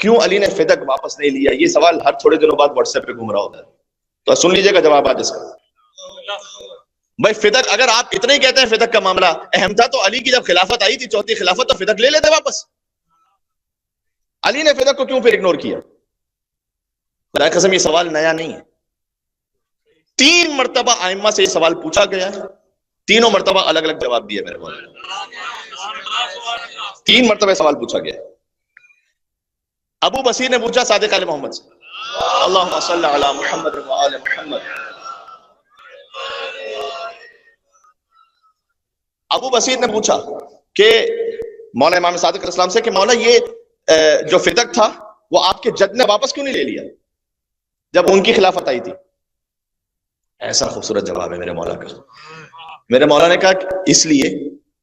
کیوں علی نے فدق واپس نہیں لیا؟ یہ سوال ہر تھوڑے دنوں بعد واٹس ایپ پہ گھوم رہا ہوتا ہے، تو سن لیجیے گا جواب آج اس کا۔ بھائی فدق، اگر آپ اتنا ہی کہتے ہیں فدق کا معاملہ اہم تھا، تو علی کی جب خلافت آئی تھی، چوتھی خلافت، تو فدق لے لیتے واپس۔ علی نے فدق کو کیوں پھر اگنور کیا؟ برائے قسم یہ سوال نیا نہیں ہے، 3 مرتبہ ائمہ سے یہ سوال پوچھا گیا ہے، تینوں مرتبہ الگ الگ جواب دیا میرے مولانا، 3 مرتبہ سوال پوچھا گیا ہے۔ ابو بصیر نے پوچھا صادق آل محمد سے، اللہم صلی علی محمد و آل محمد۔ ابو بصیر نے پوچھا کہ مولا امام صادق علیہ السلام سے کہ مولا یہ جو فدق تھا وہ آپ کے جد نے واپس کیوں نہیں لے لیا جب ان کی خلافت آئی تھی؟ ایسا خوبصورت جواب ہے میرے مولا کا۔ میرے مولا نے کہا کہ اس لیے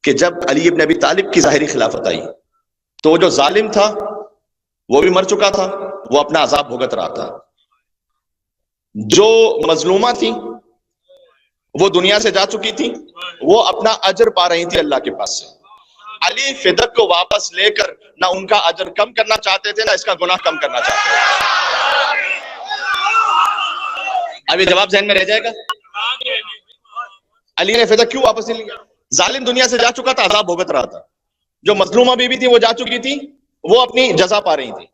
کہ جب علی ابن ابی طالب کی ظاہری خلافت آئی تو وہ جو ظالم تھا وہ بھی مر چکا تھا، وہ اپنا عذاب بھگت رہا تھا، جو مظلومہ تھی وہ دنیا سے جا چکی تھی، وہ اپنا اجر پا رہی تھی اللہ کے پاس سے۔ علی فدق کو واپس لے کر نہ ان کا اجر کم کرنا چاہتے تھے، نہ اس کا گناہ کم کرنا چاہتے تھے۔ اب یہ جواب ذہن میں رہ جائے گا؟ علی نے فدق کیوں واپس نہیں لیا؟ ظالم دنیا سے جا چکا تھا، عذاب بھگت رہا تھا، جو مظلومہ بیوی تھی وہ جا چکی تھی، وہ اپنی جزا پا رہی تھی،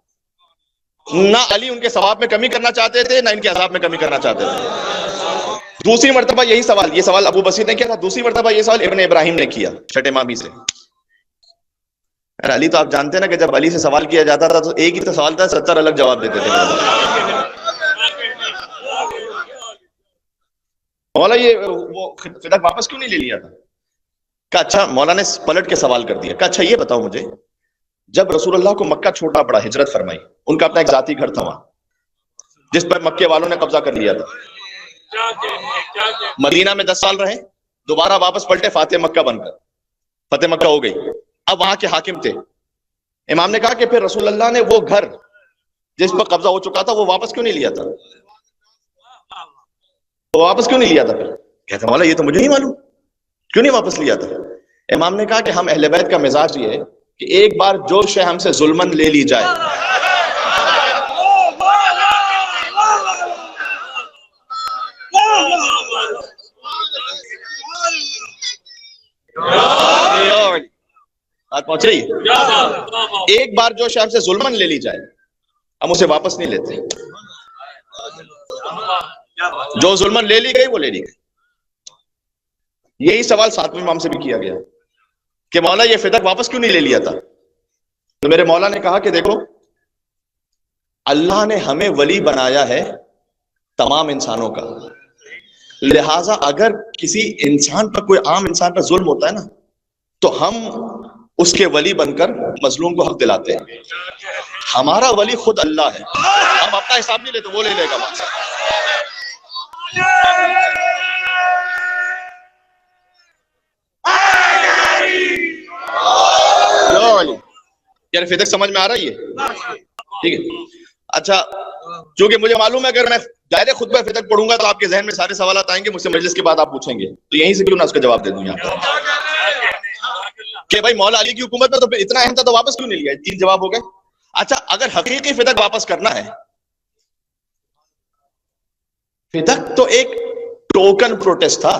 نہ علی ان کے ثواب میں کمی کرنا چاہتے تھے نہ ان کے عذاب میں کمی کرنا چاہتے تھے۔ دوسری مرتبہ یہی سوال، یہ سوال ابو بصیر نے کیا تھا، دوسری مرتبہ یہ سوال ابن ابراہیم نے کیا چھٹے مامی سے۔ علی تو آپ جانتے ہیں نا کہ جب علی سے سوال کیا جاتا تھا تو ایک ہی تو سوال تھا، 70 الگ جواب دیتے تھے۔ مولا یہ وہ فدق واپس کیوں نہیں لے لیا تھا؟ کہا اچھا، مولا نے پلٹ کے سوال کر دیا، کہا اچھا یہ بتاؤ مجھے، جب رسول اللہ کو مکہ چھوڑنا پڑا، ہجرت فرمائی، ان کا اپنا ایک ذاتی گھر تھا وہاں جس پر مکے والوں نے قبضہ کر لیا تھا، مدینہ میں 10 سال رہے، دوبارہ واپس پلٹے فاتح مکہ بن کر، فتح مکہ ہو گئی، اب وہاں کے حاکم تھے۔ امام نے کہا کہ پھر رسول اللہ نے وہ گھر جس پر قبضہ ہو چکا تھا وہ واپس کیوں نہیں لیا تھا؟ وہ واپس کیوں نہیں لیا تھا؟ پھر کہتے مولا یہ تو مجھے نہیں معلوم، کیوں نہیں واپس لیا تھا؟ امام نے کہا کہ ہم اہل بیت کا مزاج یہ ہے کہ ایک بار جو شے ہم سے ظلمن لے لی جائے بات پہنچ رہی ہے، ایک بار جو شے ہم سے ظلمن لے لی جائے ہم اسے واپس نہیں لیتے، جو ظلمن لے لی گئی وہ لے لی گئی۔ یہی سوال 7ویں امام سے بھی کیا گیا کہ مولا یہ فدق واپس کیوں نہیں لے لیا تھا؟ تو میرے مولا نے کہا کہ دیکھو اللہ نے ہمیں ولی بنایا ہے تمام انسانوں کا، لہٰذا اگر کسی انسان پر، کوئی عام انسان پر ظلم ہوتا ہے نا تو ہم اس کے ولی بن کر مظلوم کو حق دلاتے ہیں۔ ہمارا ولی خود اللہ ہے، ہم اپنا حساب نہیں لیتے، وہ لے لے گا وہاں سے۔ یعنی فدق سمجھ میں آ رہی ہے؟ ٹھیک ہے۔ اچھا، چونکہ مجھے معلوم ہے اگر میں ڈائریکٹ خطبہ فدق پڑھوں گا تو آپ کے ذہن میں سارے سوالات آئیں گے، مجھ سے مجلس کے بعد آپ پوچھیں گے، تو یہیں سے کیوں نہ اس کا جواب دے دوں یہاں پر کہ بھائی مولا علی کی حکومت میں تو پھر اتنا اہم تھا تو واپس کیوں نہیں لیا؟ 3 جواب ہو گئے۔ اچھا، اگر حقیقی فدق واپس کرنا ہے، فدق تو ایک ٹوکن پروٹیسٹ تھا،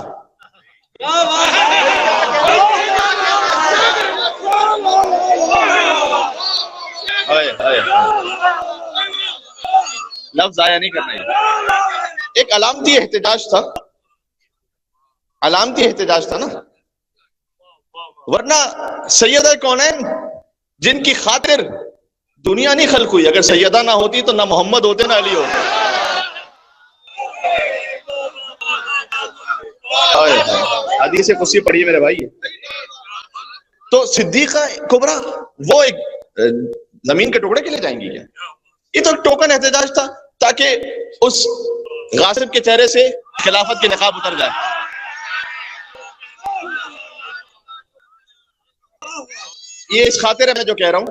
لفظ ضائع نہیں کرنا ہے، ایک علامتی احتجاج تھا، علامتی احتجاج تھا نا، ورنہ سیدہ کونین جن کی خاطر دنیا نہیں خلق ہوئی، اگر سیدہ نہ ہوتی تو نہ محمد ہوتے نہ علی ہوتے۔ حدیث قدسی پڑھی میرے بھائی، تو صدیقہ کبریٰ وہ ایک زمین کے ٹکڑے کے لیے جائیں گی کیا؟ یہ تو ٹوکن احتجاج تھا تاکہ اس غاصب کے چہرے سے خلافت کے نقاب اتر جائے۔ یہ اس خاطر ہے، میں جو کہہ رہا ہوں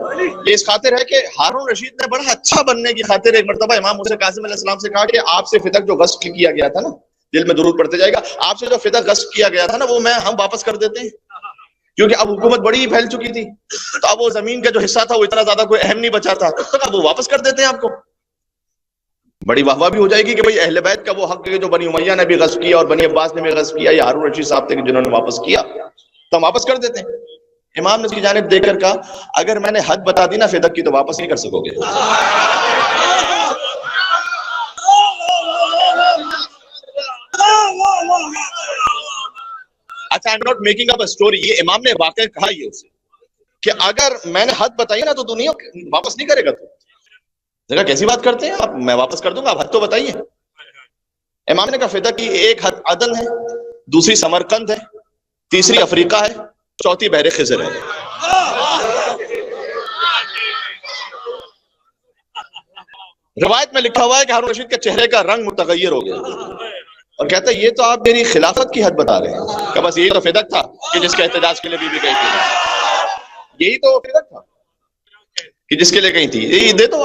یہ اس خاطر ہے کہ ہارون رشید نے بڑا اچھا بننے کی خاطر ایک مرتبہ امام موسیٰ کاظم علیہ السلام سے کہا کہ آپ سے فدق جو غصب کیا گیا تھا نا، دل میں درود پڑھتے جائے گا، آپ سے جو فدق غصب کیا گیا تھا نا وہ ہم واپس کر دیتے ہیں۔ کیونکہ اب حکومت بڑی ہی پھیل چکی تھی، تو اب وہ زمین کا جو حصہ تھا وہ اتنا زیادہ کوئی اہم نہیں بچا تھا، تو اب وہ واپس کر دیتے ہیں آپ کو. بڑی واہ واہ بھی ہو جائے گی کہ بھئی اہل بیت کا وہ حق ہے جو بنی امیہ نے بھی غصب کیا اور بنی عباس نے بھی غصب کیا، یا ہارون رشید صاحب تھے جنہوں نے واپس کیا، تو ہم واپس کر دیتے ہیں. امام نے اس کی جانب دیکھ کر کہا اگر میں نے حد بتا دی نا فدق کی تو واپس نہیں کر سکو گے. اچھا I'm not making up a story، یہ امام نے واقعہ کہا یہ اسے کہ اگر میں نے حد بتائی نا تو تو نہیں واپس نہیں کرے گا. تو دیکھا کیسی بات کرتے ہیں آپ، میں واپس کر دوں گا، آپ حد تو بتائیے. امام نے کہا فدق کی ایک حد عدن ہے، دوسری سمرقند ہے، تیسری افریقہ ہے، چوتھی بحر خضر ہے. روایت میں لکھا ہوا ہے کہ ہارون رشید کے چہرے کا رنگ متغیر ہو گیا اور کہتا ہے یہ تو آپ میری خلافت کی حد بتا رہے ہیں کہ بس یہی تو فدق تھا کہ جس کے احتجاج کے لیے بی بی گئی تھی، یہی تو فدق تھا کہ جس کے لیے گئی تھی، یہی دے تو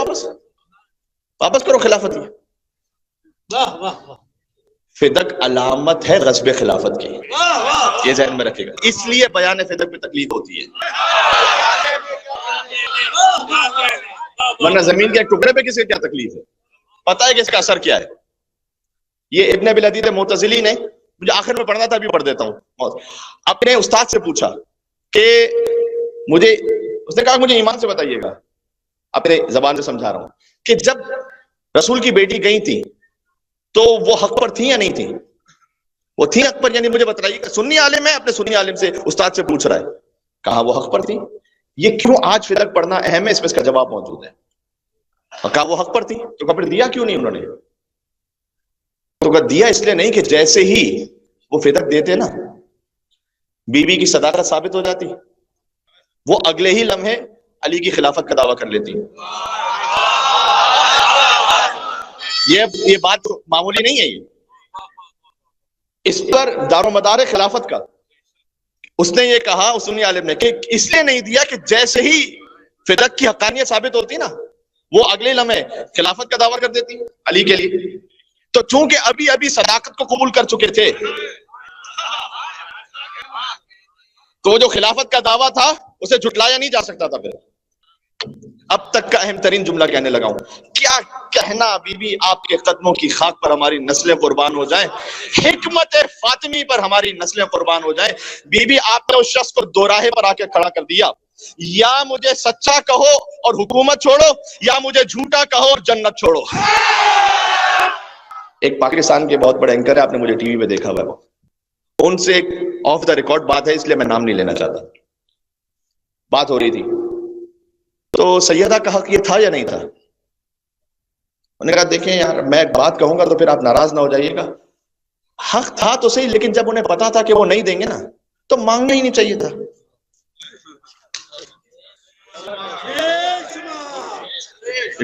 واپس کرو خلافت کی. فدق علامت ہے غصب خلافت کی، یہ ذہن میں رکھے گا، اس لیے بیان فدق میں تکلیف ہوتی ہے، ورنہ زمین کے ایک ٹکڑے پہ کسی کیا تکلیف ہے؟ پتہ ہے کہ اس کا اثر کیا ہے؟ یہ ابن ابی العدید معتزلی نے، مجھے آخر میں پڑھنا تھا ابھی پڑھ دیتا ہوں، اپنے استاد سے پوچھا کہ اس نے کہا مجھے ایمان سے بتائیے گا، اپنے زبان سے سمجھا رہا ہوں، کہ جب رسول کی بیٹی گئی تھی تو وہ حق پر تھی یا نہیں تھی؟ وہ تھی حق پر، یعنی مجھے بتائیے کہ سنی عالم ہے، اپنے سنی عالم سے استاد سے پوچھ رہا ہے، کہا وہ حق پر تھی. یہ کیوں آج فدق پڑھنا اہم ہے، اس کا جواب موجود ہے. کہا وہ حق پر تھی تو کپڑے دیا کیوں نہیں انہوں نے؟ تو کہا دیا اس لیے نہیں کہ جیسے ہی وہ فدق دیتے نا بی بی کی صداقت ثابت ہو جاتی، وہ اگلے ہی لمحے علی کی خلافت کا دعویٰ کر لیتی. یہ بات معمولی نہیں ہے، یہ اس پر دار و مدار خلافت کا. اس نے یہ کہا اس سنی عالم نے کہ اس لیے نہیں دیا کہ جیسے ہی فدق کی حقانیت ثابت ہوتی نا وہ اگلے لمحے خلافت کا دعویٰ کر دیتی علی کے لیے. تو چونکہ ابھی صداقت کو قبول کر چکے تھے تو جو خلافت کا دعویٰ تھا اسے جھٹلایا نہیں جا سکتا تھا. پھر اب تک کا اہم ترین جملہ کہنے لگا ہوں، کیا کہنا بی بی آپ کے قدموں کی خاک پر ہماری نسلیں قربان ہو جائیں، حکمت فاطمی پر ہماری نسلیں قربان ہو جائیں. بی بی آپ نے اس شخص کو دو راہے پر آ کے کھڑا کر دیا، یا مجھے سچا کہو اور حکومت چھوڑو، یا مجھے جھوٹا کہو اور جنت چھوڑو. ایک پاکستان کے بہت بڑے اینکر ہے، آپ نے مجھے ٹی وی پہ دیکھا ہوا ہے، ان سے ایک آف دا ریکارڈ بات ہے، اس لیے میں نام نہیں لینا چاہتا. بات ہو رہی تھی تو سیدہ کا حق یہ تھا یا نہیں تھا؟ انہوں نے کہا دیکھیں یار میں ایک بات کہوں گا تو پھر آپ ناراض نہ ہو جائیے گا، حق تھا تو صحیح، لیکن جب انہیں پتا تھا کہ وہ نہیں دیں گے نا تو مانگنا ہی نہیں چاہیے تھا.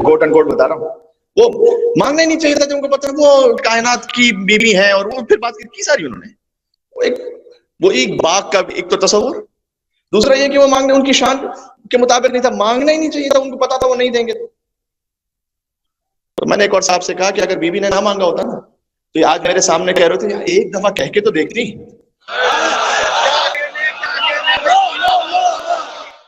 کوٹ اینڈ کوٹ بتا رہا ہوں، وہ مانگنا ہی نہیں چاہیے تھا جب ان کو پتا وہ کائنات کی بیوی ہے. اور وہ پھر بات کی ساری انہوں نے وہ ایک باغ کا ایک تو تصور، دوسرا یہ کہ وہ مانگنے ان کی شان کے مطابق نہیں تھا، مانگنا ہی نہیں چاہیے تھا، ان کو پتا تھا وہ نہیں دیں گے. تو میں نے ایک اور صاحب سے کہا کہ اگر بیوی نے نہ مانگا ہوتا نا تو یہ آج میرے سامنے کہہ رہے تھے ایک دفعہ کہہ کے تو دیکھتی.